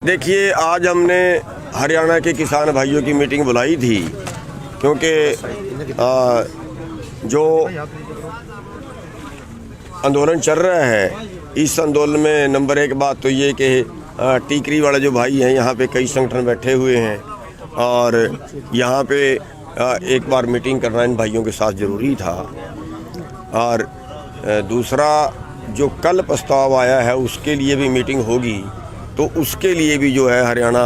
देखिए, आज हमने हरियाणा के किसान भाइयों की मीटिंग बुलाई थी क्योंकि जो आंदोलन चल रहा है, इस आंदोलन में नंबर एक बात तो ये कि टीकरी वाले जो भाई हैं, यहाँ पे कई संगठन बैठे हुए हैं और यहाँ पे एक बार मीटिंग करना इन भाइयों के साथ ज़रूरी था। और दूसरा, जो कल प्रस्ताव आया है उसके लिए भी मीटिंग होगी, तो उसके लिए भी जो है हरियाणा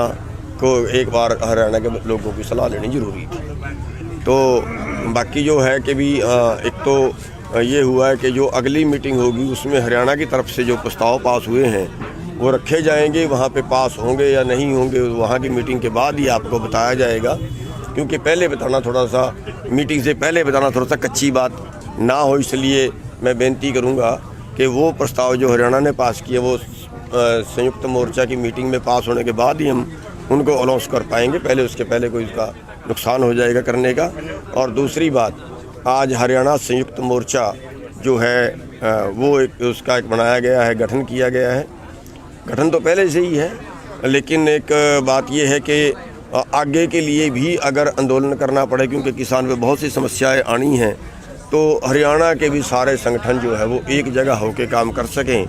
को एक बार हरियाणा के लोगों की सलाह लेनी ज़रूरी थी। तो बाकी जो है कि भी एक तो ये हुआ है कि जो अगली मीटिंग होगी उसमें हरियाणा की तरफ से जो प्रस्ताव पास हुए हैं वो रखे जाएंगे। वहाँ पे पास होंगे या नहीं होंगे वहाँ की मीटिंग के बाद ही आपको बताया जाएगा, क्योंकि पहले बताना थोड़ा सा, मीटिंग से पहले बताना थोड़ा सा कच्ची बात ना हो। इसलिए मैं बेनती करूँगा कि वो प्रस्ताव जो हरियाणा ने पास किए वो संयुक्त मोर्चा की मीटिंग में पास होने के बाद ही हम उनको अनाउंस कर पाएंगे। पहले उसके पहले कोई इसका नुकसान हो जाएगा करने का। और दूसरी बात, आज हरियाणा संयुक्त मोर्चा जो है वो एक उसका एक बनाया गया है, गठन किया गया है। गठन तो पहले से ही है, लेकिन एक बात ये है कि आगे के लिए भी अगर आंदोलन करना पड़े, क्योंकि किसान पे बहुत सी समस्याएं आनी हैं, तो हरियाणा के भी सारे संगठन जो है वो एक जगह होकर काम कर सकें,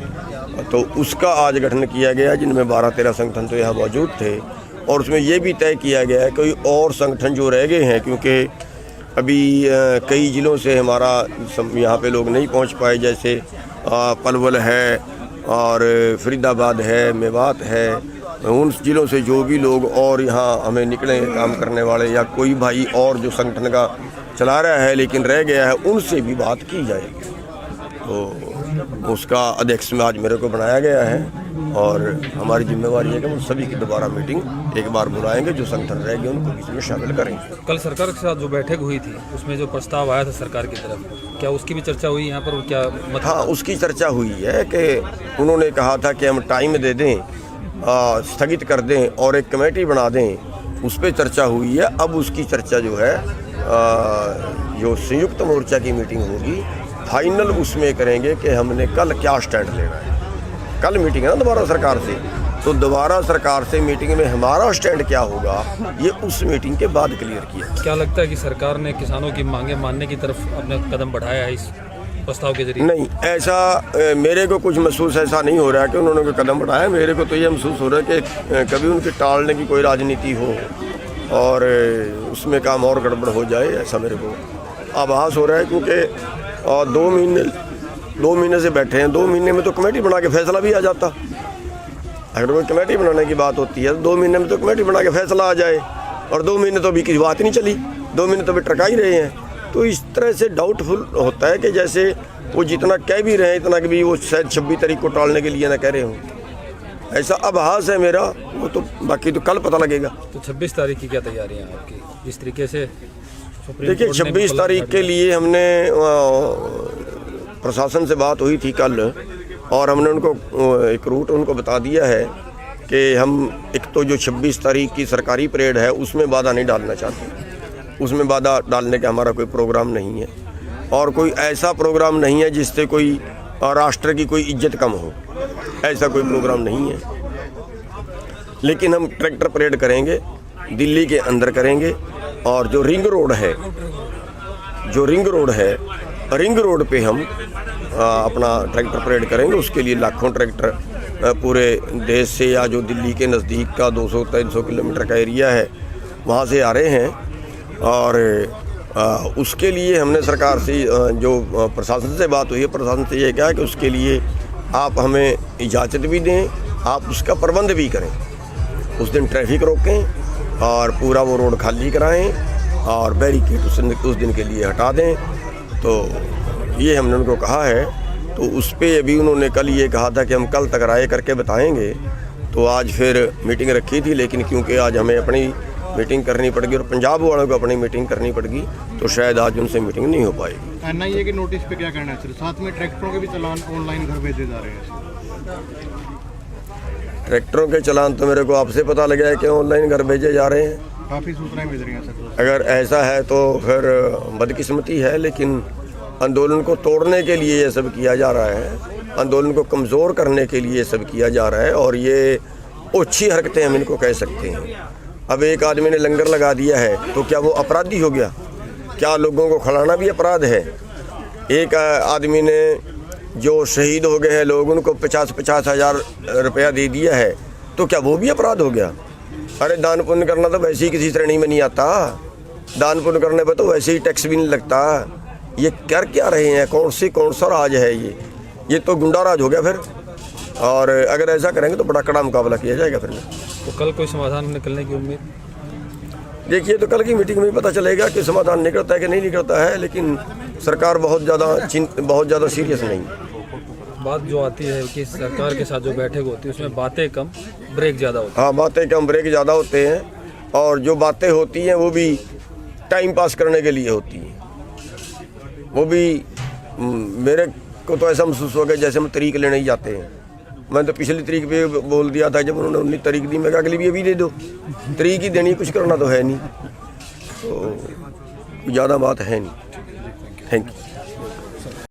तो उसका आज गठन किया गया, जिनमें 12-13 संगठन तो यहाँ मौजूद थे। और उसमें ये भी तय किया गया है कोई और संगठन जो रह गए हैं, क्योंकि अभी कई ज़िलों से हमारा यहाँ पे लोग नहीं पहुँच पाए, जैसे पलवल है और फरीदाबाद है, मेवात है, उन ज़िलों से जो भी लोग और यहाँ हमें निकले काम करने वाले या कोई भाई और जो संगठन का चला रहा है लेकिन रह गया है, उनसे भी बात की जाएगी। तो उसका अध्यक्ष में आज मेरे को बनाया गया है और हमारी जिम्मेवारी है कि हम सभी की दोबारा मीटिंग एक बार बुलाएंगे, जो संगठन रह गए उनको इसमें शामिल करेंगे। कल सरकार के साथ जो बैठक हुई थी उसमें जो प्रस्ताव आया था सरकार की तरफ, क्या उसकी भी चर्चा हुई यहाँ पर? क्या हाँ, उसकी चर्चा हुई है कि उन्होंने कहा था कि हम टाइम दे दें, स्थगित कर दें और एक कमेटी बना दें, उस पर चर्चा हुई है। अब उसकी चर्चा जो है जो संयुक्त मोर्चा की मीटिंग होगी, फाइनल उसमें करेंगे कि हमने कल क्या स्टैंड लेना है। कल मीटिंग है ना दोबारा सरकार से, तो दोबारा सरकार से मीटिंग में हमारा स्टैंड क्या होगा ये उस मीटिंग के बाद क्लियर किया। क्या लगता है कि सरकार ने किसानों की मांगे मानने की तरफ अपना कदम बढ़ाया है इस प्रस्ताव के जरिए? नहीं, ऐसा मेरे को कुछ महसूस ऐसा नहीं हो रहा है कि उन्होंने कोई कदम बढ़ाया। मेरे को तो ये महसूस हो रहा है कि कभी उनकी टालने की कोई राजनीति हो और उसमें काम और गड़बड़ हो जाए, ऐसा मेरे को आभास हो रहा है। क्योंकि 2 महीने से बैठे हैं, 2 महीने में तो कमेटी बना के फैसला भी आ जाता। अगर कोई कमेटी बनाने की बात होती है तो 2 महीने में तो कमेटी बना के फैसला आ जाए, और 2 महीने तो अभी किसी बात ही नहीं चली, 2 महीने तो अभी टरका ही रहे हैं। तो इस तरह से डाउटफुल होता है कि जैसे वो जितना कह भी रहे हैं इतना कि भी वो शायद 26 तारीख को टालने के लिए ना कह रहे हों, ऐसा आभास है मेरा। वो तो बाकी तो कल पता लगेगा। तो 26 तारीख की क्या तैयारी है आपकी? जिस तरीके से देखिए, 26 तारीख के लिए हमने प्रशासन से बात हुई थी कल, और हमने उनको एक रूट उनको बता दिया है कि हम एक तो जो 26 तारीख की सरकारी परेड है उसमें बाधा नहीं डालना चाहते। उसमें बाधा डालने का हमारा कोई प्रोग्राम नहीं है, और कोई ऐसा प्रोग्राम नहीं है जिससे कोई राष्ट्र की कोई इज्जत कम हो, ऐसा कोई प्रोग्राम नहीं है। लेकिन हम ट्रैक्टर परेड करेंगे, दिल्ली के अंदर करेंगे, और जो रिंग रोड है रिंग रोड पे हम अपना ट्रैक्टर परेड करेंगे। उसके लिए लाखों ट्रैक्टर पूरे देश से या जो दिल्ली के नज़दीक का 200-300 किलोमीटर का एरिया है वहाँ से आ रहे हैं। और उसके लिए हमने सरकार से जो प्रशासन से बात हुई है, प्रशासन से ये कहा कि उसके लिए आप हमें इजाज़त भी दें, आप उसका प्रबंध भी करें। उस दिन ट्रैफिक रोकें और पूरा वो रोड खाली कराएं और बैरिकेड उस दिन के लिए हटा दें। तो ये हमने उनको कहा है। तो उस पर अभी उन्होंने कल ये कहा था कि हम कल तक राय करके बताएंगे। तो आज फिर मीटिंग रखी थी, लेकिन क्योंकि आज हमें अपनी मीटिंग करनी पड़ेगी और पंजाब वालों को अपनी मीटिंग करनी पड़ेगी, तो शायद आज उनसे मीटिंग नहीं हो पाएगी। एनआईए के नोटिस पे क्या कहना है सर? साथ में ट्रैक्टरों के भी चालान ऑनलाइन घर भेजे जा रहे हैं। ट्रैक्टरों के चालान तो मेरे को आपसे पता लगा है कि ऑनलाइन घर भेजे जा रहे हैं। काफ़ी सूचनाएं मिल रही हैं सर। अगर ऐसा है तो फिर बदकिस्मती है, लेकिन आंदोलन को तोड़ने के लिए ये सब किया जा रहा है, आंदोलन को कमज़ोर करने के लिए ये सब किया जा रहा है। और ये ओछी हरकतें हम इनको कह सकते हैं। अब एक आदमी ने लंगर लगा दिया है तो क्या वो अपराधी हो गया? क्या लोगों को खिलाना भी अपराध है? एक आदमी ने जो शहीद हो गए हैं लोग, उनको 50-50 हज़ार रुपया दे दिया है तो क्या वो भी अपराध हो गया? अरे दान पुण्य करना तो वैसे ही किसी श्रेणी में नहीं आता। दान पुण्य करने पर तो वैसे ही टैक्स भी नहीं लगता। ये कर क्या रहे हैं? कौन सा राज है ये तो गुंडा राज हो गया फिर। और अगर ऐसा करेंगे तो बड़ा कड़ा मुकाबला किया जाएगा फिर। तो कल कोई समाधान निकलने की उम्मीद? देखिए, तो कल की मीटिंग में पता चलेगा कि समाधान निकलता है कि नहीं निकलता है, लेकिन सरकार बहुत ज़्यादा सीरियस नहीं। बात जो आती है कि सरकार के साथ जो बैठक होती है उसमें बातें कम ब्रेक ज़्यादा होती है। हाँ, बातें कम ब्रेक ज़्यादा होते हैं, और जो बातें होती हैं वो भी टाइम पास करने के लिए होती हैं। वो भी मेरे को तो ऐसा महसूस हो गया जैसे हम तरीक लेने ही जाते हैं। मैंने तो पिछली तरीक पे बोल दिया था, जब उन्होंने 19 तारीख दी, मैं कहा अगली भी अभी दे दो। तरीक ही देनी, कुछ करना तो है नहीं, तो ज़्यादा बात है नहीं। Thank you.